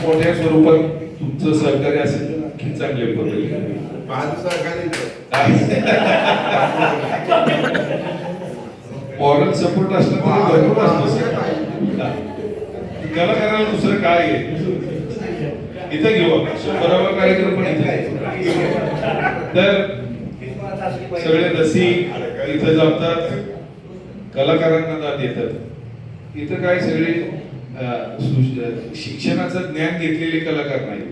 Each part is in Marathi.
मोठ्या स्वरूपात तुमचं सहकार्य असेल तर आणखी चांगले पद्धतीने माझं सहकार्य मॉरल सपोर्ट असला तरी भरपूर असतो कलाकाराला दुसरं काय आहे इथं घेऊ आपण 100वा कार्यक्रम पण इथे तर सगळे रसिक इथं जमतात कलाकारांना दाद येतात इथं काय सगळे शिक्षणाचं ज्ञान घेतलेले कलाकार नाही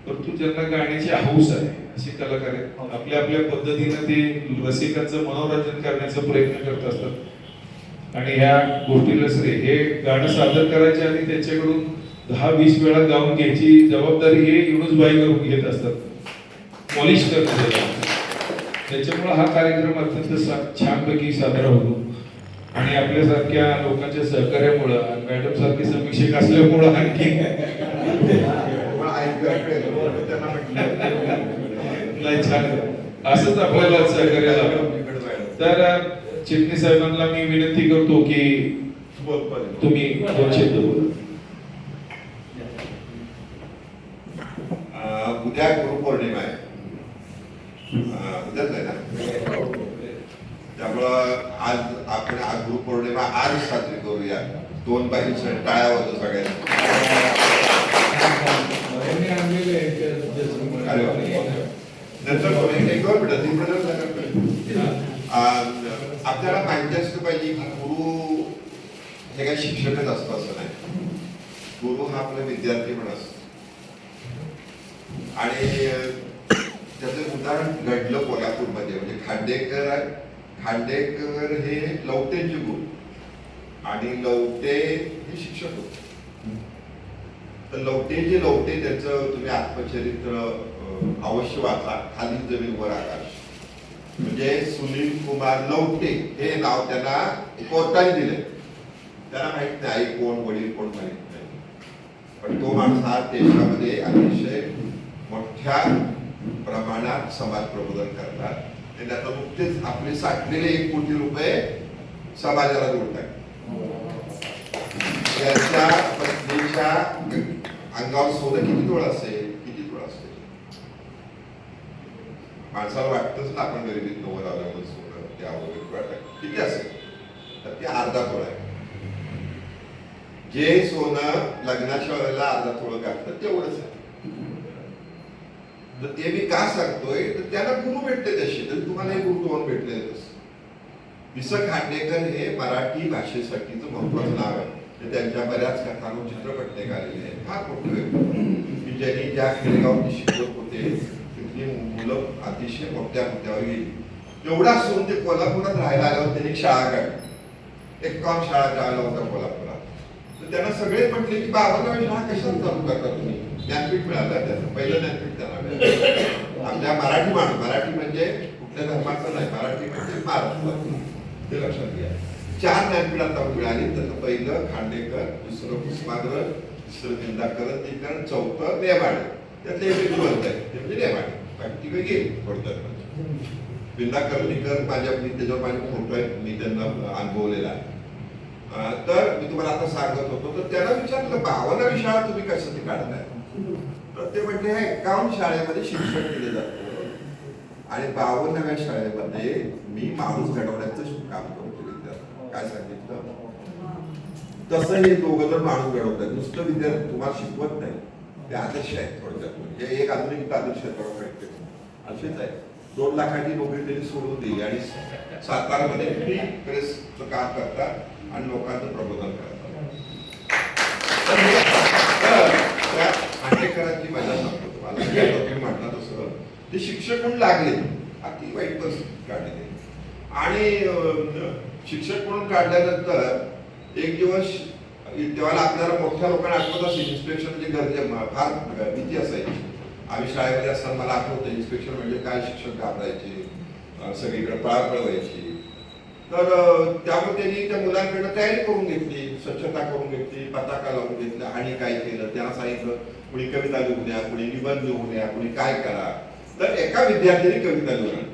परंतु ज्यांना गाण्याची हौस आहे असे कलाकार आहेत आपल्या आपल्या पद्धतीने ते रसिकांचं मनोरंजन करण्याचा प्रयत्न करत असतात आणि ह्या गोष्टीला श्रेय हे गाणं सादर करायच्या आधी त्यांच्याकडून 10-20 वेळा गाऊन घ्यायची जबाबदारी हे युनुसबाई करून घेत असतात पॉलिश करतात त्याच्यामुळे हा कार्यक्रम अत्यंत छानपैकी साजरा होतो आणि आपल्यासारख्या लोकांच्या सहकार्यामुळे मॅडम सारखे समीक्षक असल्यामुळं आणखी नाही छान असंच आपल्याला सहकार्य तर चिटणीस साहेबांना मी विनंती करतो की तुम्ही 2 शब्द बोला. उद्या गुरुपौर्णिमा आहे उद्याच आहे ना त्यामुळं आज गुरुपौर्णिमा आज साजरी करूया 2 बाईंच्या टाळ्या होतो सगळ्यांना आपल्याला माहिती असलं पाहिजे की गुरु हे काही शिक्षकच असतं असं नाही गुरु हा आपला विद्यार्थी पण असतो आणि त्याचं उदाहरण घडलं कोल्हापूरमध्ये म्हणजे खांडेकर हे लवटेंचे गुरु आणि लवटे हे शिक्षक होते तर लवटे त्याचं तुम्ही आत्मचरित्र अवश्य वाचा खाली जमीन वर आकाश म्हणजे सुनील कुमार लवटे हे नाव त्यांना कोर्टाने दिले त्यांना माहित नाही आई कोण वडील कोण माहित नाही पण तो माणूस हा देशामध्ये अतिशय मोठ्या प्रमाणात समाज प्रबोधन करतात आणि आता नुकतेच आपले साठलेले 1 कोटी रुपये समाजाला जोडतात त्याच्या पत्नीच्या अंगावर सोनं किती तोळा असेल माणसाला वाटतच ना आपण गरिबीत नवर आल्यावर सोनं त्यावर किती असेल तर ते अर्धा तोळा आहे जे सोनं लग्नाच्या वेळेला अर्धा तोळा घातलं तेवढंच आहे तर ते मी का सांगतोय तर त्याला गुरु भेटले तसे तर तुम्हाला हे गुरु 2 भेटले विस खांडेकर हे मराठी भाषेसाठीचं महत्वाचं नाव आहे त्यांच्या बऱ्याच कथांवर चित्रपट निघालेले आहेत फार मोठे की ज्यांनी ज्या खेडेगावात शिकवत होते तिथली मुलं अतिशय मोठ्या मुद्द्यावर गेली एवढा असून ते कोल्हापुरात राहायला आल्यावर त्यांनी शाळा काढली 51 शाळा काढला होता कोल्हापुरात तर त्यांना सगळे म्हटले की 52 शाळा कशाला चालू करता तुम्ही ज्ञानपीठ मिळालं त्याचं पहिलं ज्ञानपीठ त्यांना मिळालं आपल्या मराठी म्हणजे कुठल्या धर्माचं नाही मराठी म्हणजे महाराष्ट्राचं ते लक्षात घ्या 4 ज्ञानपीठ आता मिळाली त्याचं पहिलं खांडेकर दुसरं कुसुमाग्रज तिसरं दिंडाकर तिसरं 4थं नेमाडे त्यातले एक बोलत आहे ते म्हणजे नेमाडे बाकी तिकडे गेली थोडक्यात दिंडाकर माझ्या त्याच्यावर माझे फोटो आहेत मी त्यांना अनुभवलेला आहे तर मी तुम्हाला आता सांगत होतो तर त्याला विचारलं 52 शाळा तुम्ही कशासाठी काढताय तर ते म्हणजे 51 शाळेमध्ये शिक्षण दिले जातं आणि 52व्या शाळेमध्ये मी माणूस घडवण्याचं काम करतो काय सांगितलं तसं हे 2 जण माणूस घडवतात नुसतं विद्यार्थी तुम्हाला शिकवत नाही ते आदर्श आहेत थोडक्यात म्हणजे एक आधुनिक आदर्श असेच आहे 2 लाखाची नोकरी त्यांनी सोडून दिली आणि सातारामध्ये फ्री प्रेसचं काम करतात आणि लोकांचं प्रबोधन करतात त्या खांडेकरांची मजा सांगतो तुम्हाला म्हटलं तसं ते शिक्षक म्हणून लागले अति वाईट परिस्थिती काढले आणि शिक्षक म्हणून काढल्यानंतर एक दिवस तेव्हा आपल्याला मोठ्या लोकांना आठवत असेल इन्स्पेक्शन म्हणजे गरजे फार भीती असायची आम्ही शाळेमध्ये असताना मला आठवतं इन्स्पेक्शन म्हणजे काय शिक्षक घाबरायचे सगळीकडे पळापळ व्हायची तर त्यामुळे त्यांनी त्या मुलांकडनं तयारी करून घेतली स्वच्छता करून घेतली पताका लावून घेतला आणि काय केलं त्यांना सांगितलं कुणी कविता लिहून द्या कुणी निबंध लिहून द्या कुणी काय करा तर एका विद्यार्थ्याने कविता लिहून आणली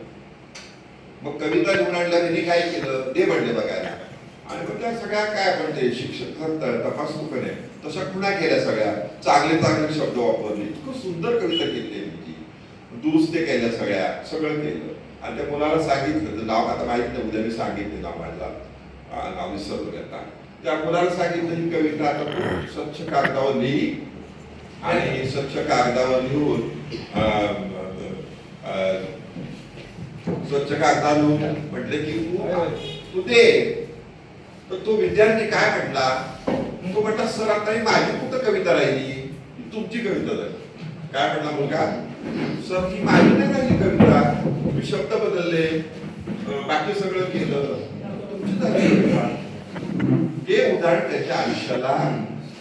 मग कविता लिहून आणल्या त्यांनी काय केलं ते म्हणले बघायला आणि आणि मग त्या सगळ्या काय आपण ते शिक्षक तपासतो का नाही तशा खुणा केल्या सगळ्या, चांगले चांगले शब्द वापरले, इतकं सुंदर कविता केली मी, दुरुस्त्या केल्या सगळ्या, सगळं केलं. आणि त्या मुलाला सांगितलं, नाव आता माहित नाही, उद्या मी सांगितलं नाव, माझा नाव विसरलो आता. त्या मुलाला सांगितलं ही कविता आता तू स्वच्छ कागदावर लिही आणि स्वच्छ कागदावर लिहून स्वच्छ कागदावर लिहून म्हटले की तू दे. तर तो विद्यार्थी काय म्हटला, तो म्हटला सर आता ही माझी कुठं कविता राहिली, तुमची कविता झाली. काय म्हटला मुलगा, सर ही माझी नाही राहिली कविता, तुम्ही शब्द बदलले, बाकी सगळं केलं, तुमची झाली कविता. ते उदाहरण त्याच्या आयुष्याला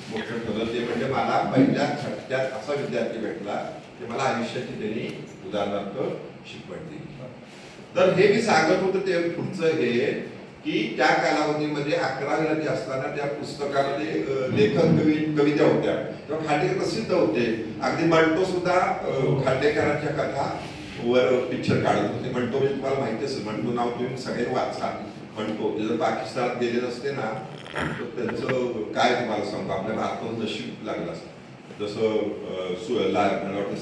मोठं ठरलं. ते म्हणजे मला पहिल्या खटक्यात असा विद्यार्थी भेटला की मला आयुष्याची त्यांनी उदाहरणार्थ शिकवण दिली. तर हे मी सांगत होतो ते पुढचं हे की त्या कालावधीमध्ये 11वी मध्ये असताना त्या पुस्तकामध्ये लेखक कविता होत्या तेव्हा खांडेकर प्रसिद्ध होते. अगदी मंटो सुद्धा खांडेकरांच्या कथा वर पिक्चर काढत होते. मंटो म्हणजे तुम्हाला माहिती असेल, मंटो नाव तुम्ही सगळ्यांनी वाचा. मंटो जर पाकिस्तानात गेले नसते ना तर त्यांचं काय तुम्हाला सांगतो, आपल्या भारताचं नशीब लागलं असतं. जसं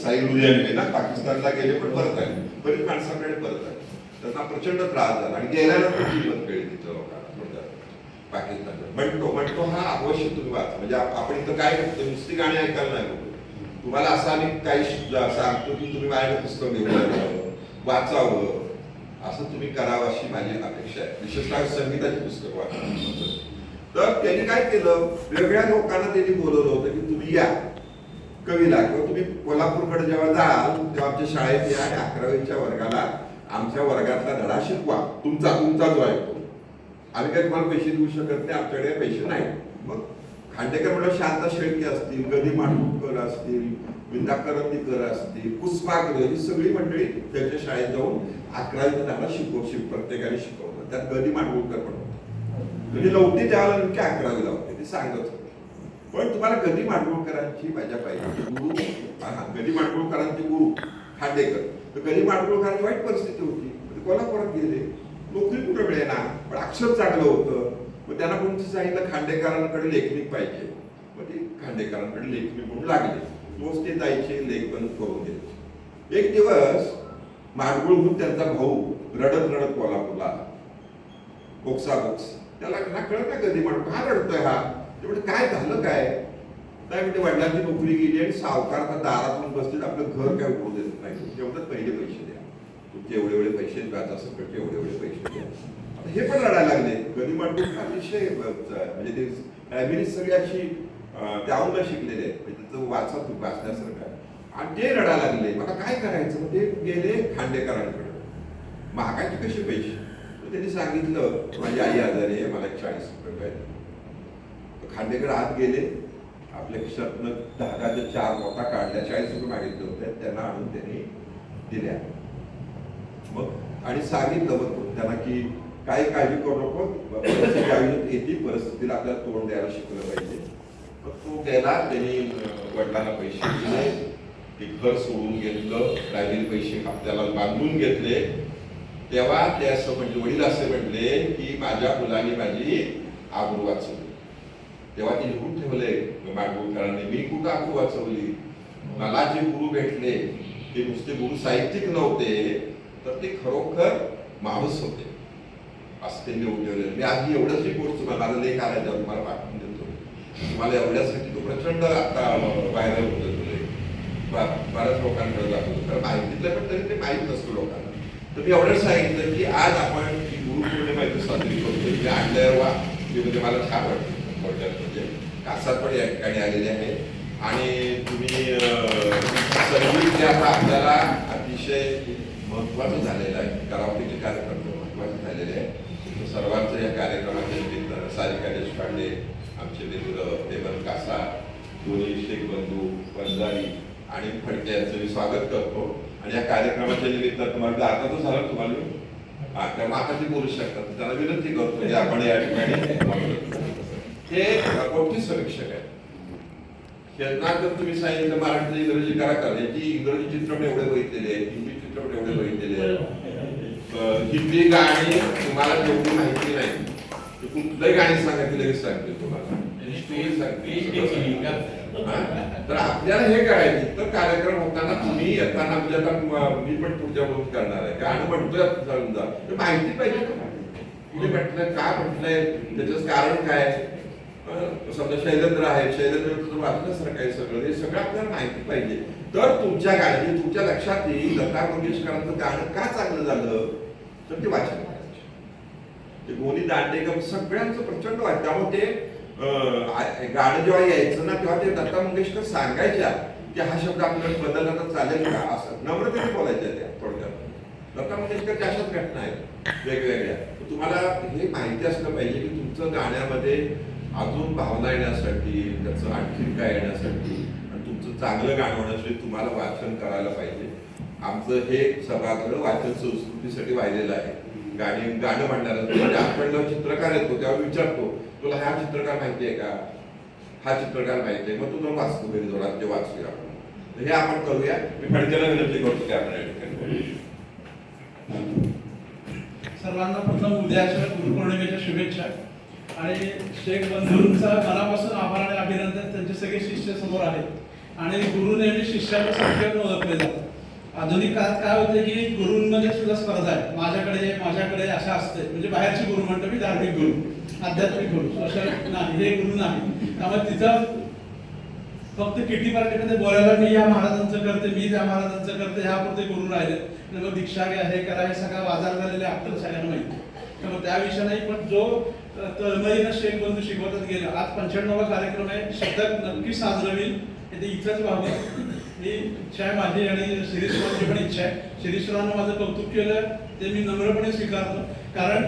साई लुधियाने ना पाकिस्तानला गेले पण परत आले, बरीच माणसांकडे परत आले, त्यांना प्रचंड त्रास झाला आणि गेल्यानंतर जीवन कळली तिथं लोकांना पाकिस्तानला. मंटो हा अवश्य तुम्ही वाचा. म्हणजे आपण इथं काय करतो, नुसती गाणी ऐकायला नाही बघतो. तुम्हाला असं आम्ही काही सांगतो की तुम्ही माझ्या पुस्तक घेऊन वाचावं, असं तुम्ही करावं अशी माझी अपेक्षा आहे. विशेषतः संगीताची पुस्तक वाचा. तर त्यांनी काय केलं, वेगळ्या लोकांना त्यांनी बोलवलं होतं की तुम्ही या कवीला, किंवा तुम्ही कोल्हापूरकडे जेव्हा जाल तेव्हा आमच्या शाळेत या आणि 11वीच्या वर्गाला आमच्या वर्गातला धडा शिकवा, तुमचा जो आहे तो. आम्ही काही तुम्हाला पैसे देऊ शकत नाही, आमच्याकडे पैसे नाही. मग खांडेकर म्हणून शांता शेळके असतील, गदी मांडूरकर असतील, विंदा करंदीकर असतील, पुष्पाकर, ही सगळी मंडळी त्यांच्या शाळेत जाऊन 11वीचा धडा प्रत्येकाने शिकवलं. त्यात गदी मांडूरकर पण होते. म्हणजे नव्हती त्यावेळेला नेमकी 11वीला होते, ते सांगत होते. पण तुम्हाला गदी मांडगुळकरांची मजा पाहिजे. गुरु गदी मांडगुळकरांचे गुरु खांडेकर. तर गदी मांडगुळकरांची वाईट परिस्थिती होती, कोल्हापुरात गेले, नोकरी कुठं मिळेना, पण अक्षर चांगलं होतं. मग त्यांना कोणती सांगितलं खांडेकरांकडे लेखनिक पाहिजे. मग ते खांडेकरांकडे लेखनिक म्हणून लागले. रोज ते जायचे, लेख बंद करून द्यायचे. एक दिवस माडगुळहून त्यांचा भाऊ रडत रडत कोल्हापूरला बोक्सा त्याला ना कळत ना कधी म्हणून का रडतोय हा, ते म्हणजे काय झालं काय म्हणजे वडिलांची नोकरी गेली आणि सावकार दारातून बसतील, आपलं घर काय उभं देत नाही, तेवढंच पहिले पैसे द्या, तुमचे एवढे एवढे पैसे व्याज असं करते, एवढे एवढे पैसे द्या. आता हे पण रडायला लागले. कधी म्हणतो अतिशय म्हणजे ते प्रायमरी सगळी अशी त्याहून शिकलेले आहेत, म्हणजे त्याचं वाचण्यासारखं आणि ते रडायला लागले. मला काय करायचं, मग ते गेले खांडेकरांकडे, महागाचे कसे पैसे. त्यांनी सांगितलं माझी आई आजारी आहे, मला 40 रुपये पाहिजे. खांडेकर आत गेले, आपल्या खिशातनं धागाच्या 4 नोटा काढल्या, 40 रुपये मागितले होते, त्यांना आणून त्यांनी दिल्या. मग आणि सांगितलं मग त्यांना की काही काळजी करू नको, परिस्थिती आयुष्यात येते, परिस्थितीला आपल्याला तोंड द्यायला शिकलं पाहिजे. मग तो गेला, त्यांनी वडिलांना पैसे दिले, ते घर सोडून घेतलं, राहिलेले पैसे आपल्याला बांधून घेतले. तेव्हा ते असं म्हणजे वडील असे म्हटले की माझ्या मुलाने माझी आबरू वाचवली. तेव्हा ते लिहून ठेवले माडगुळकरांनी, मी कुठं आबरू वाचवली, मला जे गुरु भेटले ते नुसते गुरु साहित्यिक नव्हते, तर ते खरोखर माणूस होते, असं ते लिहून ठेवले. मी आधी एवढंच रिपोर्ट तुम्हाला लेख आला तुम्हाला पाठवून देतो, तुम्हाला एवढ्यासाठी तो प्रचंड आता व्हायरल होतो, बऱ्याच लोकांकडे जातो, तर माहितीतलं पण तरी ते माहीत नसतो लोकांना. तर मी एवढंच सांगितलं की आज आपण ही गुरुपौर्णिमा साजरी करतो, मी आणल्यावर वा म्हणजे मला छान वाटतं. थोडक्यात म्हणजे कासात पण या ठिकाणी आलेले आहे आणि तुम्ही संगीत जे आता आपल्याला अतिशय महत्वाचं झालेलं आहे, करावतीचे कार्यक्रम महत्वाचे झालेले आहे. सर्वांचं या कार्यक्रमाच्या निमित्त सारिका देशपांडे, आमचे मित्र हेमंत कासा, दोन्ही शेख बंधू वंजारी आणि फडके यांचं मी स्वागत करतो. आणि या कार्यक्रमाच्या निमित्त तुम्हाला आता तो झाला, तुम्हाला त्या माताजी बोलू शकतात, त्याला विनंती करतो की आपण या ठिकाणी हे कोणती समीक्षक आहे. यांना जर तुम्ही सांगितलं मराठी इंग्रजी करा याची इंग्रजी चित्रपट एवढे बघितलेले आहेत, हिंदी चित्रपट एवढे बघितलेले आहेत, हिंदी गाणी तुम्हाला जेवढी माहिती नाही तर कुठलंही गाणी सांगा की लगेच सांगतील तुम्हाला. तर आपल्याला हे करायचं तर कार्यक्रम होताना तुम्ही येताना म्हणजे आता मी पण पुढच्या वर्षी करणार आहे गाणं म्हणतोय समजा तर माहिती पाहिजे ना कुठे म्हटलंय काय म्हटलंय त्याचं कारण काय. समजा शैलेंद्र आहे शैलेंद्र वाचण्यासारखं आहे सगळं हे सगळं आपल्याला माहिती पाहिजे तर तुमच्या गाण्याची तुमच्या लक्षात येईल लता मंगेशकरांचं गाणं का चांगलं झालं तर ते वाचन करायचे. ते गोनी दांडेकर सगळ्यांचं प्रचंड वाटतं त्यामुळे ते गाणं जेव्हा यायचं ना तेव्हा ते लता मंगेशकर सांगायच्या की हा शब्द आपल्याला बदलला तर चालेल का असं नम्रतेने बोलायच्या त्या थोडक्यात. लता मंगेशकरच्या अशाच घटना आहेत वेगवेगळ्या. तुम्हाला हे माहिती असलं पाहिजे की तुमचं गाण्यामध्ये अजून भावना येण्यासाठी त्याचं आणखी काय येण्यासाठी आणि तुमचं चांगलं गाणं होण्यासाठी तुम्हाला वाचन करायला पाहिजे. आमचं हे सभागृह वाचन संस्कृतीसाठी वाहिलेलं आहे. गाणं म्हणणारा आपण चित्रकार येतो तेव्हा विचारतो तुला हा चित्रकार माहिती आहे का हा चित्रकार माहिती आहे मग तू जाऊन वाचतो घरी जोरात ते वाचूया आपण. हे आपण करूया. मी फडक्याला विनंती करतो की आपण या ठिकाणी सर्वांना प्रथम उद्याच्या गुरुपौर्णिमेच्या शुभेच्छा आणि शेख बंधूंचा मनापासून आभार आणि अभिनंदन. त्यांचे सगळे शिष्य समोर आहेत आणि गुरु नेहमी शिष्याला संख्येने ओळखले जातात. आधुनिक काळात काय होते की गुरूंमध्ये सुद्धा स्पर्धा आहे. माझ्याकडे अशा असते म्हणजे बाहेरचे गुरु म्हणतो मी धार्मिक गुरु आध्यात्मिक गुरु असं नाही हे गुरु नाही. त्यामुळे तिथं फक्त किटी पार्टीमध्ये बोलायला मी या महाराजांचं करते मी त्या महाराजांचं करते ह्यापुरते गुरु राहिले. मग दीक्षा घ्या हे करा हे सगळा बाजार झालेले आपल्याला सगळ्यांना माहिती. त्यामुळे त्या विषय नाही पण जो तळमळीनं शेख बंधू शिकवतच गेले. आज 95वा कार्यक्रम आहे. शतक नक्की साजरं होईल ते इथंच व्हावं ही इच्छा आहे माझी आणि शिरीषरावांची पण इच्छा आहे. शिरीषरावांना माझं कौतुक केलं ते मी नम्रपणे स्वीकारतो कारण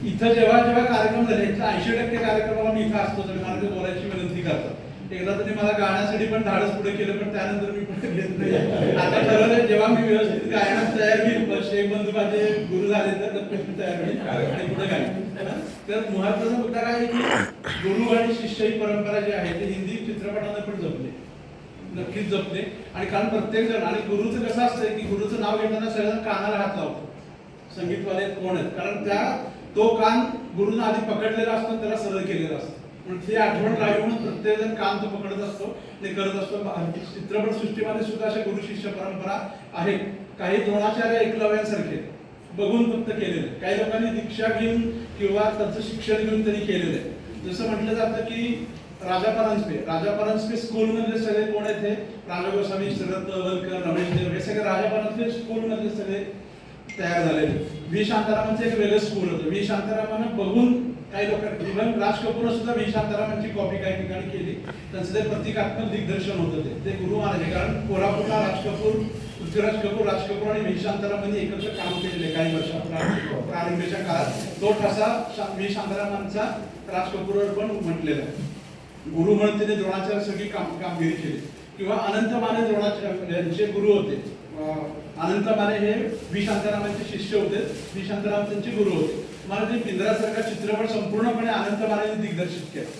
इथं जेव्हा कार्यक्रम झाले 80% कार्यक्रमाला मी इथं असतो तर मला ते बोलायची विनंती करतात. एकदा तरी मला गाण्यासाठी पण धाडस पुढे केलं पण त्यानंतर मी पुढे घेत नाही. आता ठरवलं जेव्हा मी व्यवस्थित गायनात तयार होईल शेख बंधू माझे गुरु झाले तर नक्कीच मी तयार होईल आणि पुढे गायन. तर महत्वाचा मुद्दा काय आहे की गुरु आणि शिष्य ही परंपरा जी आहे ती हिंदी चित्रपटाने पण जपली नक्कीच जपले. आणि कारण प्रत्येक जण आणि गुरुचं कसं असतंय की गुरुचं नाव घेताना सगळ्यांना कानाला हात लावतो संगीतवाले कोण आहेत कारण तो कान गुरुनं आधी पकडलेला असतो त्याला सरळ केलेला असतो. ती आठवण राहावी म्हणून प्रत्येक जण काम तो पकडत असतो ते करत असतो. चित्रपट सृष्टीमध्ये सुद्धा अशा गुरु शिष्य परंपरा आहेत. काही द्रोणाचार्य एकलव्यांसारखे बघून फक्त केलेले. काही लोकांनी दीक्षा घेऊन किंवा त्याचं शिक्षण घेऊन त्यांनी केलेलं आहे. जसं म्हटलं जातं की राजा परांजपे स्कूल मधले सगळे कोण आहेत हे राजा गोस्वामी शरद तळवलकर रमेश देव हे सगळे राजा परांजपे स्कूल मधले सगळे तयार झालेले. व्ही शांतारामांचं एक वेगळं स्कूल होतं. व्ही शांतारामांना बघून काही लोकांनी इव्हन राज कपूर सुद्धा व्ही शांतारामांची कॉपी काही ठिकाणी केली. त्यांचं ते प्रतिकात्मक दिग्दर्शन होतं ते गुरु मानायचे कारण कोल्हापूरला राज कपूर पृथ्वीराज कपूर राज कपूर आणि व्ही शांतारामांनी एकत्र काम केलेले काही वर्षापूर्वी प्रारंभीच्या काळात. तो ठसा व्ही शांतारामांचा राज कपूरवर पण म्हटलेला आहे. गुरु म्हणून त्याने द्रोणाचार्य सगळी कामगिरी केली. किंवा अनंत माने द्रोणाचार्य यांचे गुरु होते. अनंत माने हे व्ही शांतारामांचे शिष्य होते. व्ही शांताराम त्यांचे गुरु होते. मला ते पिंजरासारखा चित्रपट संपूर्णपणे अनंत मानेने दिग्दर्शित केला.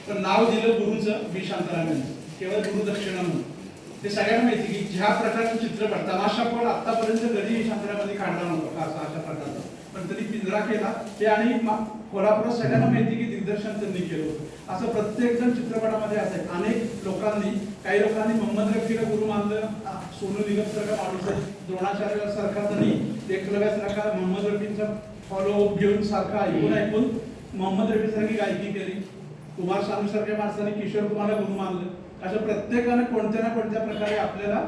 पण नाव दिलं गुरुचं व्ही शांताराम यांचं केवळ गुरुदक्षिणा म्हणून. ते सगळ्यांना माहिती की ज्या प्रकारचा चित्रपट तमाशा पण आतापर्यंत कधी शांतारामांनी काढला नव्हता अशा प्रकारचा पण त्यांनी पिंजरा केला ते आणि कोल्हापुरात सगळ्यांना माहिती की दिग्दर्शन त्यांनी केलं होतं. असं प्रत्येक जण चित्रपटामध्ये असेल. अनेक लोकांनी काही लोकांनी मोहम्मद रफीला गुरु मानलं. सोनू निगम सारखा माणूस आहे. द्रोणाचार्य सारखा त्यांनी एकलव्यासारखा मोहम्मद रफींचा फॉलो घेऊन सारखा ऐकून मोहम्मद रफी सारखी गायकी केली. कुमार सानू सारख्या माणसाने किशोर कुमारला गुरु मानलं. अशा प्रत्येकाने कोणत्या ना कोणत्या प्रकारे आपल्याला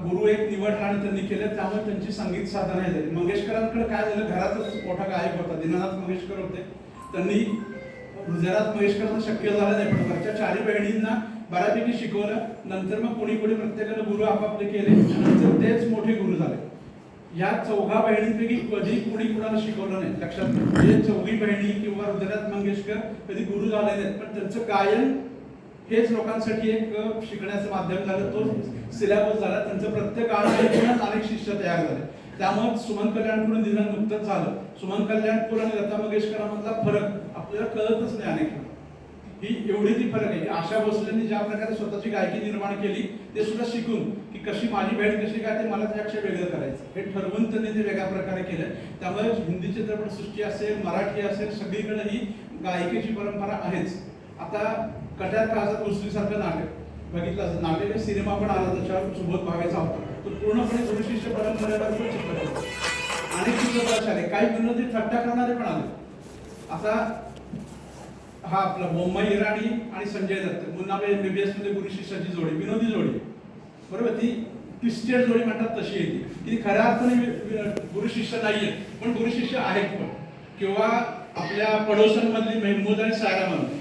गुरु एक निवडला आणि त्यांनी केलं. त्यामुळे त्यांची संगीत साधना झाली. मंगेशकरांकडे काय झालं घरातच मोठा गायक होता दीनानाथ मंगेशकर होते. त्यांनी हृदयनाथ मंगेशकरांना शक्य झालं नाही पण वरच्या चारी बहिणींना बऱ्यापैकी शिकवलं. नंतर मग कोणी प्रत्येकाने गुरु आपापले केले. नंतर तेच मोठे गुरु झाले. या चौघा बहिणींपैकी कधी कुणी कुणाला शिकवलं नाही. लक्षात घ्या चौघी बहिणी किंवा हृदयनाथ मंगेशकर कधी गुरु झाले नाहीत पण त्यांचं गायन हेच लोकांसाठी एक शिकण्याचं माध्यम झालं. तो सिलेबस झाला. त्यांचं प्रत्येक गाणं अनेक शिष्य तयार झाले. त्यामुळे सुमन कल्याणपूर निधन नुकतंच झालं. सुमन कल्याणपूर आणि लता मंगेशकरांमधला फरक आपल्याला कळतच नाही अनेक. ही एवढी ती फरक आहे की आशा भोसलेंनी ज्या प्रकारे स्वतःची गायकी निर्माण केली ते सुद्धा शिकून की कशी माझी बहीण कशी काय ते मला त्यापेक्षा वेगळं करायचं हे ठरवून त्यांनी ते वेगळ्या प्रकारे केलं. त्यामुळे हिंदी चित्रपटसृष्टी असेल मराठी असेल सगळीकडे ही गायकीची परंपरा आहेच. आता कट्यार काळजात घुसलीसारखं नाटक बघितलं असं नाटक सिनेमा पण आला त्याच्यावर सुबोध भावेचा होता तो पूर्णपणे गुरु शिष्य परंपरेवर चित्रपट अनेक चित्रपट आले काही विनोदी थट्टा करणारे पण आले. आता हा आपला मुंबई इराणी आणि संजय दत्त मुन्ना MBBS मध्ये गुरु शिष्याची जोडी विनोदी जोडी बरोबर ती ट्विस्टेड जोडी म्हणतात तशी येते की खऱ्या अर्थाने गुरु शिष्य नाहीये पण गुरु शिष्य आहेत पण. किंवा आपल्या पडोसनमधली मेहमूद आणि सायरा म्हणून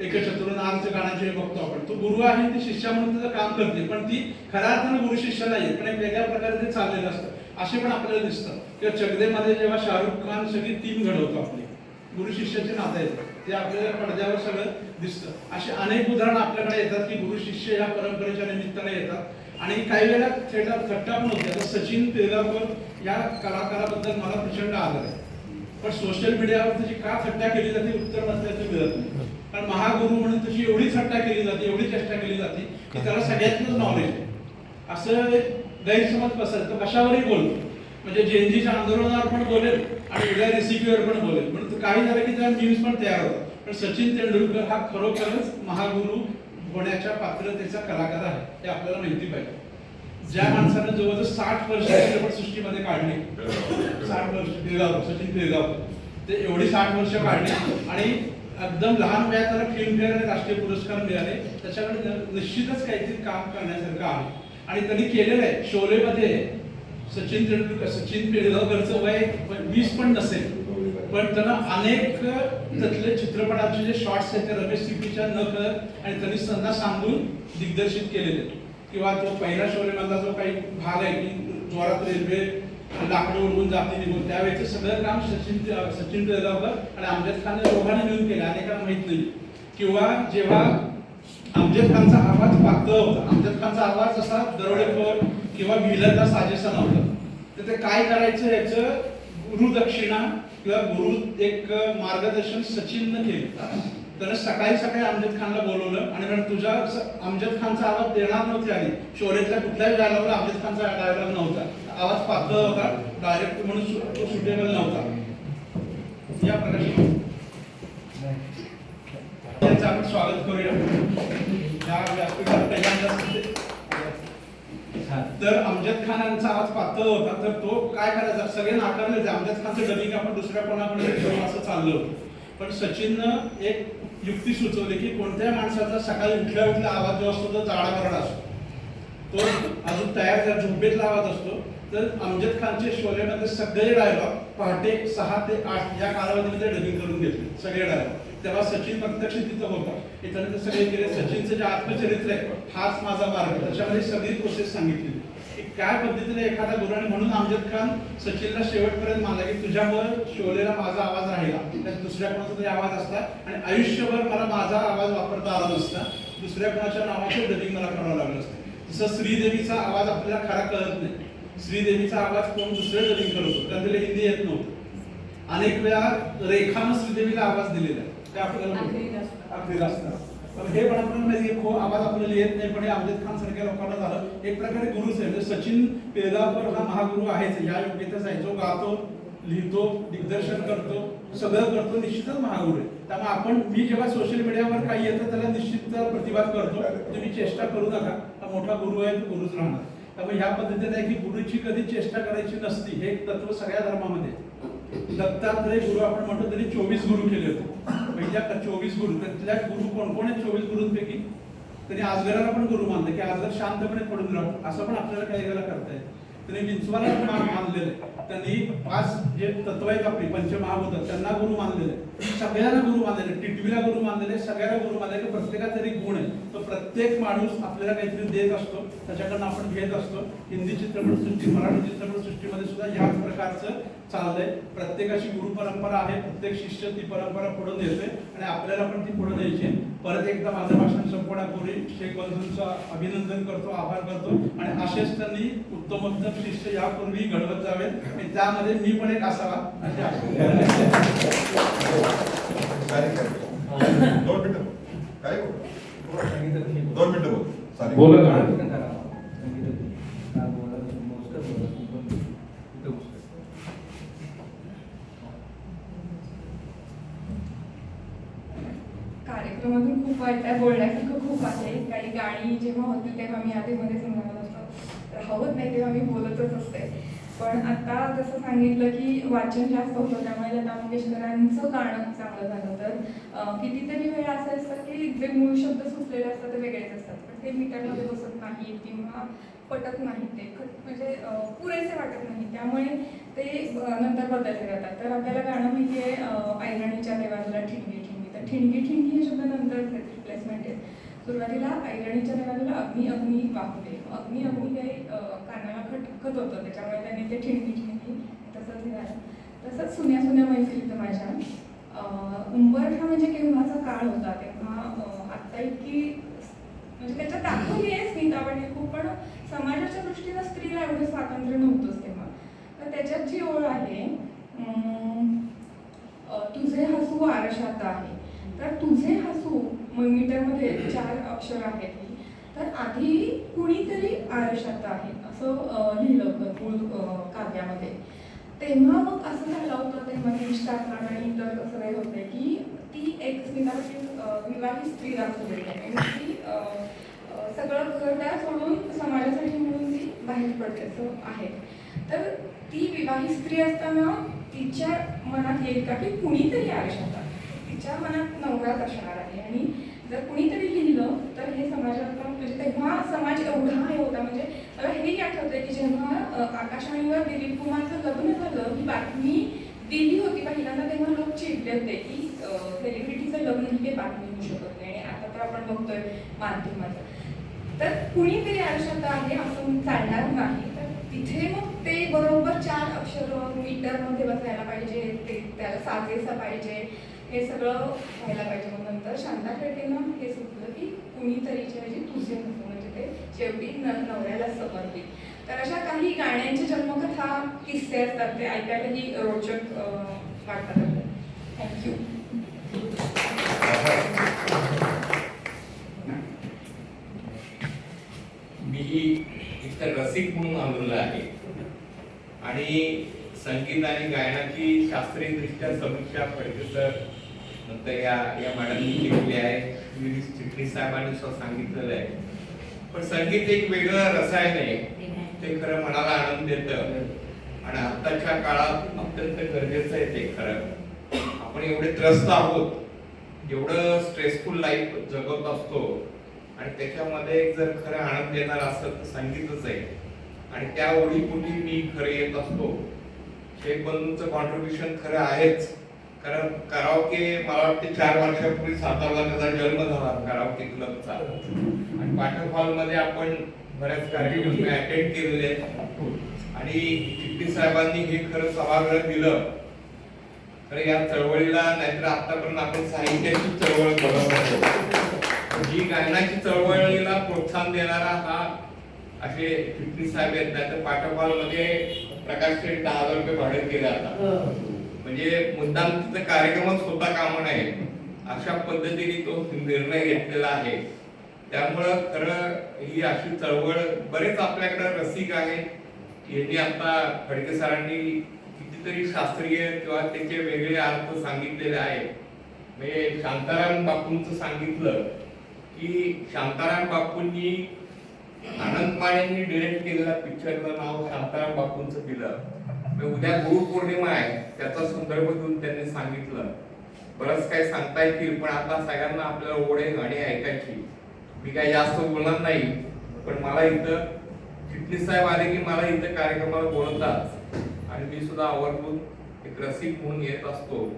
एक चतुर्नाथच्या गाण्याचे बघतो आपण तो गुरु आहे ती शिष्या म्हणून त्याचं काम करते पण ती खऱ्या अर्थाने गुरु शिष्य नाहीये पण एक वेगळ्या प्रकारे ते चाललेलं असतं असे पण आपल्याला दिसतं. किंवा चकदेमध्ये जेव्हा शाहरुख खान सगळी टीम घडवतो आपली गुरु शिष्याचे नाते आहेत ते आपल्याला पडद्यावर सगळं दिसतं. असे अनेक उदाहरणं आपल्याकडे येतात की गुरु शिष्य या परंपरेच्या निमित्ताने येतात आणि काही वेळेला थट्टा पण होते. आता सचिन पिळगावकर या कलाकाराबद्दल मला प्रचंड आदर आहे पण सोशल मीडियावर त्याची का थट्टा केली जाते उत्तर नसल्याचं मिळत नाही. कारण महागुरु म्हणून तशी एवढी थट्टा केली जाते एवढी चेष्टा केली जाते की त्याला सगळ्यातच नॉलेज आहे असं गैरसमज पसरतो कशावरही बोलतो. म्हणजे जेएनजीच्या आंदोलनावर पण बोलेल आणि वेगळ्या रेसिपीवर पण बोलेल म्हणून काही झालं की त्या मीम्स पण तयार होतात. पण सचिन तेंडुलकर हा खरोखरच महागुरु होण्याच्या पात्रतेचा कलाकार आहे हे आपल्याला माहिती पाहिजे. ज्या माणसानं जवळजवळ 60 वर्ष चित्रपटसृष्टीमध्ये काढली 60 वर्ष सचिन पिळगावकर ते एवढी 60 वर्ष काढली आणि एकदम लहान वयात त्याला फिल्मफेअर आणि राष्ट्रीय पुरस्कार मिळाले त्याच्याकडे निश्चितच काहीतरी काम करण्यासारखं आहे आणि त्यांनी केलेलं आहे. शोलेमध्ये सचिन पिळगावकरचं वय 20 पण नसेल पण त्यांना अनेक त्यातले चित्रपटाचे जे शॉर्ट्स आहेत ते रमेश सिप्पीच्या नकळत आणि त्यांनी त्यांना सांगून दिग्दर्शित केलेले. किंवा तो पहिला शोलेमधला जो काही भाग आहे की जोरात रेल्वे लाकडं उडवून जाते निघून त्यावेळेचं सगळं काम सचिन पिळगावकर आणि अमजद खान दोघांनी मिळून केलं अनेकांना माहित नाही. किंवा जेव्हा अमजद खानचा आवाज पातळ होता अमजद खानचा आवाज असा दरोडेखोर किंवा व्हिलनला साजेसा नव्हता तर ते काय करायचं याचं गुरुदक्षिणा किंवा गुरु एक मार्गदर्शन सचिननं केलं. त्यानं सकाळी सकाळी अमजद खानला बोलवलं आणि म्हणून तुझा अमजद खानचा आवाज देणार नव्हते आणि शोलेतल्या कुठल्याही डायलॉगला अमजद खानचा डायलॉग नव्हता आवाज पातळ होता डायरेक्ट म्हणून तो सुटेबल नव्हता. या प्रकारे त्यांचं आपण स्वागत करूया या व्यासपीठावर पहिल्यांदाच. तर अमजद खान यांचा आवाज पातळ होता तर तो काय करायचा सगळे नाकारले होते अमजद खानचं डबिंग आपण दुसऱ्या कोणाकडे करून असं चाललं होतं. पण सचिननं एक युक्ती सुचवली की कोणत्या माणसाचा सकाळी उठल्या उठल्या आवाज जो असतो तो जाडावरडा असतो तो अजून तयार झोपेतला आवाज असतो. तर अमजद खानचे शोलेमध्ये सगळे डायलॉग पहाटे 6 ते 8 या कालावधीमध्ये डबिंग करून घेतले सगळे डायलॉग. तेव्हा सचिन प्रत्यक्ष तिथं होता इथं ते सगळे केले. सचिनचं जे आत्मचरित्र आहे हाच माझा मार्ग त्याच्यामध्ये सगळी प्रोसेस सांगितली की काय पद्धतीने एखादा गुरुने म्हणून अमजद खान सचिनला शेवटपर्यंत मानला की तुझ्यामुळे शोलेला माझा आवाज राहिला त्यात दुसऱ्या कोणाचा तरी आवाज असता आणि आयुष्यभर मला माझा आवाज वापरता आला नसता दुसऱ्या कोणाच्या नावाचे डबिंग मला करावं लागलं असतं. जसं श्रीदेवीचा आवाज आपल्याला खरा कळत नाही श्रीदेवीचा आवाज कोण दुसरं डबिंग करत होतं कारण तिला हिंदी येत नव्हतं. अनेक वेळा रेखानं श्रीदेवीला आवाज दिलेला आहे ते आपल्याला अगदी असतात पण हे पण आपल्याला आवाज आपल्याला येत नाही पण अमजद खान सारख्या लोकांना झालं एक प्रकारे गुरुच आहे. म्हणजे सचिन पिळगावकर हा महागुरु आहेच या योग्यतेचा आहे जो गातो लिहितो दिग्दर्शन करतो सगळं करतो निश्चितच महागुरु आहे. त्यामुळे आपण मी जेव्हा सोशल मीडियावर काही येतं त्याला निश्चित प्रतिवाद करतो तुम्ही चेष्टा करू नका हा मोठा गुरु आहे तो गुरुच राहणार. त्यामुळे ह्या पद्धतीने आहे की गुरुची कधी चेष्टा करायची नसती हे एक तत्व सगळ्या धर्मामध्ये. दत्तात्रय गुरु आपण म्हणतो त्यांनी 24 गुरु केले होते पहिल्या 24 गुरु त्यातल्या गुरु कोण कोण आहेत 24 गुरूंपैकी त्यांनी आजगराला पण गुरु मानलं की आजगर शांतपणे पडून राहतो असं पण आपल्याला काही वेळेला करता येतं. त्यांनी विंचवाला मानलेलं आहे त्यांनी 5 जे तत्व आहेत आपली पंचमहाभूत त्यांना गुरु मानलेले सगळ्यांना गुरु मानलेले टिटवीला गुरु मानलेले सगळ्यांना गुरु मानलेले प्रत्येकाचा तरी गुण आहे तो प्रत्येक माणूस आपल्याला काहीतरी देत असतो त्याच्याकडनं आपण घेत असतो. हिंदी चित्रपटसृष्टी मराठी चित्रपटसृष्टीमध्ये सुद्धा याच प्रकारचं चाललंय. प्रत्येकाची गुरु परंपरा आहे प्रत्येक शिष्य ती परंपरा पुढे नेतोय आणि आपल्याला पण ती पुढे न्यायची. परत एकदा माझं भाषण संपवण्यापूर्वी शेख बंधूंचं अभिनंदन करतो आभार करतो आणि असेच त्यांनी उत्तमोत्तम शिष्य यापूर्वी घडवत जावेत आणि त्यामध्ये मी पण एक असावा अशी आशा. 2 मिनिटं काय बोल 2 मिनिटं बोल चालेल. बोला ना. कार्यक्रमातून खूप वाटतं, बोलण्यासारखं खूप आहे. काही गाणी जेव्हा होती तेव्हा मी आधीमध्ये समजावत असतो, राहत नाही तेव्हा मी बोलतच असते. पण आता जसं सांगितलं की वाचन जास्त होतं, त्यामुळे लता मंगेशकरांचं गाणं चांगलं झालं. तर कितीतरी वेळा असं असतं की जे मूळ शब्द सुचलेले असतात ते वेगळेच असतात, पण ते मीटरमध्ये बसत नाही किंवा पटत नाही, ते म्हणजे पुरेसे वाटत नाही, त्यामुळे ते नंतर बदलले जातात. तर आपल्याला गाणं माहिती आहे ऐरणीच्या देवाला ठिणगी ठिणगी, तर ठिणगी ठिणगी हे शब्द नंतर रिप्लेसमेंट आहे. सुरुवातीला ऐरणीच्या देवाला अग्नी अग्नी वाहुले, अग्नी अग्नी काही कानाला खटकत होतं, त्याच्यामुळे त्यांनी ते ठिणगी ठिणगी तसंच झालं. तसंच सुन्या सुन्या मैफिलीत माझ्या उंबरठा म्हणजे केव्हाचा काळ होता, तेव्हा आत्ता इतकी म्हणजे त्याच्यात दाखवली आहे स्मिता पाटील खूप, पण समाजाच्या दृष्टीनं स्त्रीला एवढं स्वातंत्र्य नव्हतंच तेव्हा. तर त्याच्यात जी ओळ आहे तुझे हसू आरशात आहे, तर तुझे हसू मीटरमध्ये 4 अक्षर आहेत. तर आधी कुणीतरी आरशात आहे असं लिहिलं होतं मूळ काव्यामध्ये. तेव्हा मग असं झालं होतं, तेव्हा इंस्टाग्राम आणि इतर सगळे होते की ती एक स्मिता पाटील विवाहित स्त्री दाखवलेली आहे आणि ती सगळं घरदार सोडून समाजासाठी म्हणून ती बाहेर पडते असं आहे. तर ती विवाहित स्त्री असताना तिच्या मनात येईल का की कुणीतरी आरशात आहे, तिच्या मनात नवराच असणार आहे. आणि जर कुणीतरी लिहिलं तर हे समाजात म्हणजे तेव्हा समाज एवढा हे होता. म्हणजे मला हेही आठवतंय की जेव्हा आकाशवाणीवर दिलीप कुमारचं लग्न झालं ही बातमी दिली होती पहिल्यांदा, तेव्हा लोक चिडले होते की सेलिब्रिटीचं लग्न ही काही बातमी होऊ शकत नाही. आणि आता तर आपण बघतोय माध्यमाचं, तर कुणीतरी आरशात आहे असं चालणार नाही. तर तिथे मग ते बरोबर 4 अक्षर मीटरमध्ये बसायला पाहिजे, ते त्याला साजेसं पाहिजे, हे सगळं व्हायला पाहिजे. मग नंतर शांता शेळकेंना हे सुचलं की कुणीतरीच्या ऐवजी तुझे नको, म्हणजे ते शेवटी नवऱ्याला समर्पित. तर अशा काही गाण्यांच्या जन्मकथा किस्से असतात, ते ऐकायलाही रोचक वाटतात. थँक्यू. मी इथं रसिक म्हणून आलेलो आहे आणि संगीत आणि गायनाची शास्त्रीयदृष्ट्या समीक्षा फडके सर नंतर या मॅडमनी केलेली आहे, चिटणीस साहेबांनी सांगितलेलं आहे. पण संगीत एक वेगळं रसायन आहे, ते खरं मनाला आनंद देतं आणि आत्ताच्या काळात अत्यंत गरजेचं आहे ते. खरं आपण एवढे त्रस्त आहोत, एवढं स्ट्रेसफुल लाईफ जगत असतो आणि त्याच्यामध्ये जर खरं आनंद देणार असेल तर संगीतच आहे. आणि त्या ओढीपोटी मी खरं येत असतो. शेख बंधूंचं कॉन्ट्रीब्युशन खरं आहेच, कारण कराओके मला वाटते 4 वर्षापूर्वी सातारला त्याचा जन्म झाला कराओके क्लबचा, आणि पाठक हॉलमध्ये आपण बऱ्याच कार्यक्रम अटेंड केलेले आहेत. आणि चिट्टी साहेबांनी हे खरं सभागृह दिलं. तर या चळवळीला, नाहीतर आतापर्यंत आपण साहित्याची चळवळ बघत ही गायनाची चळवळीला प्रोत्साहन देणारा हा असे चिट्टी साहेब आहेत. नाहीतर पाठक हॉलमध्ये प्रकाश शेठ 10,000 रुपये भाडे केले आता, म्हणजे मुद्दाम तिथं कार्यक्रमच होता कामा नये अशा पद्धतीने तो निर्णय घेतलेला आहे. त्यामुळं खरं ही अशी चळवळ, बरेच आपल्याकडे रसिक आहेत. यांनी आता फडके सरांनी कितीतरी शास्त्रीय किंवा त्याचे वेगळे अर्थ सांगितलेले आहेत. म्हणजे शांताराम बापूंचं सांगितलं की शांताराम बापूंनी आनंद माळेंनी डिरेक्ट केलेला पिक्चरचं नाव शांताराम बापूंचं दिलं. उद्या गुरुपौर्णिमा आहे, त्याचा संदर्भ देऊन त्यांनी सांगितलं. बरंच काही सांगता येतील, पण आता सगळ्यांना आपल्याला ओढ आहे गाणी ऐकायची. मी काही जास्त बोलणार नाही, पण मला इथं चिटणीस साहेब आले की मला इथं कार्यक्रमाला बोलवतात आणि मी सुद्धा आवर्जून एक रसिक म्हणून येत असतो.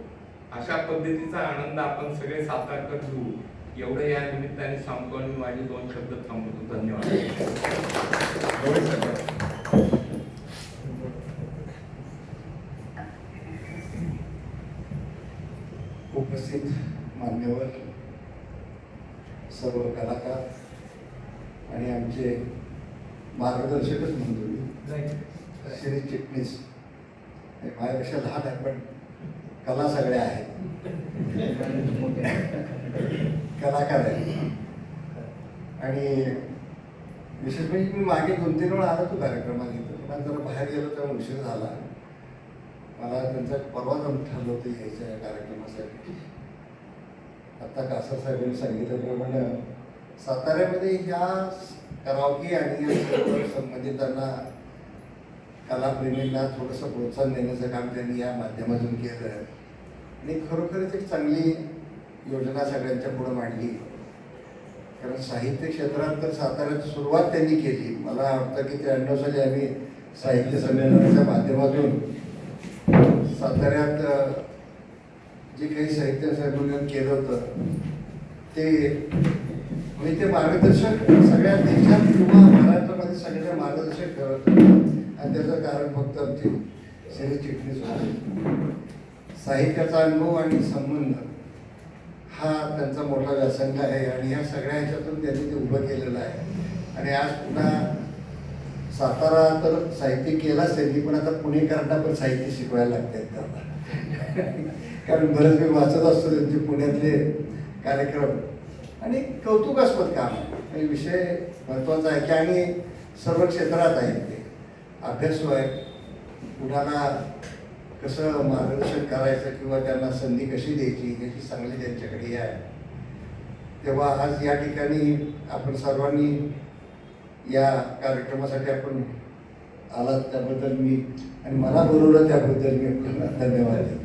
अशा पद्धतीचा आनंद आपण सगळे सातारकर घेऊ, एवढं या निमित्ताने सांगतो आणि माझे 2 शब्द थांबवतो. धन्यवाद. उपस्थित मान्यवर सर्व कलाकार आणि आमचे मार्गदर्शकच म्हणतो मी, श्री चिटणीस. माझ्यापेक्षा लहान आहे, पण कला सगळ्या आहेत, कलाकार आहेत. आणि विशेष म्हणजे मी मागे 2-3 वेळा आलो तो कार्यक्रमात इथं, पण जरा बाहेर गेलो तेव्हा उशीर झाला. मला त्यांचा परवा जम ठरलं होतं यायच्या या कार्यक्रमासाठी. आता कासर साहेबांनी सांगितल्याप्रमाणे साताऱ्यामध्ये ह्या कराओके आणि या सर्व संबंधितांना, कलाप्रेमींना थोडंसं प्रोत्साहन देण्याचं काम त्यांनी या माध्यमातून केलं आणि खरोखरच एक चांगली योजना सगळ्यांच्या पुढे मांडली. कारण साहित्य क्षेत्रात तर साताऱ्यात सुरुवात त्यांनी केली. मला वाटतं की 93 साली आम्ही साहित्य संमेलनाच्या माध्यमातून साताऱ्यात जे काही साहित्य संमेलन केलं होतं ते मार्गदर्शक सगळ्या देशात किंवा महाराष्ट्रामध्ये सगळ्या मार्गदर्शक करत आणि त्याचं कारण फक्त आमची श्री चिटणीस होते. साहित्याचा अनुभव आणि संबंध हा त्यांचा मोठा व्यासंग आहे आणि ह्या सगळ्या ह्याच्यातून त्यांनी ते उभं केलेलं आहे. आणि आज पुन्हा सातारा तर साहित्य केलाच त्यांनी, पण आता पुणेकरांना पण साहित्य शिकवायला लागतात त्यांना. कारण बरेच मी वाचत असतो त्यांचे पुण्यातले कार्यक्रम आणि कौतुकास्पद काम आहे. आणि विषय महत्त्वाचा आहे की आणि सर्व क्षेत्रात आहेत ते अभ्यासू आहे. कुणाला कसं मार्गदर्शन करायचं किंवा त्यांना संधी कशी द्यायची याची चांगली त्यांच्याकडे हे आहे. तेव्हा आज या ठिकाणी आपण सर्वांनी या कार्यक्रमासाठी आपण आलात त्याबद्दल मी आणि मला बोलवलं त्याबद्दल मी धन्यवाद देतो.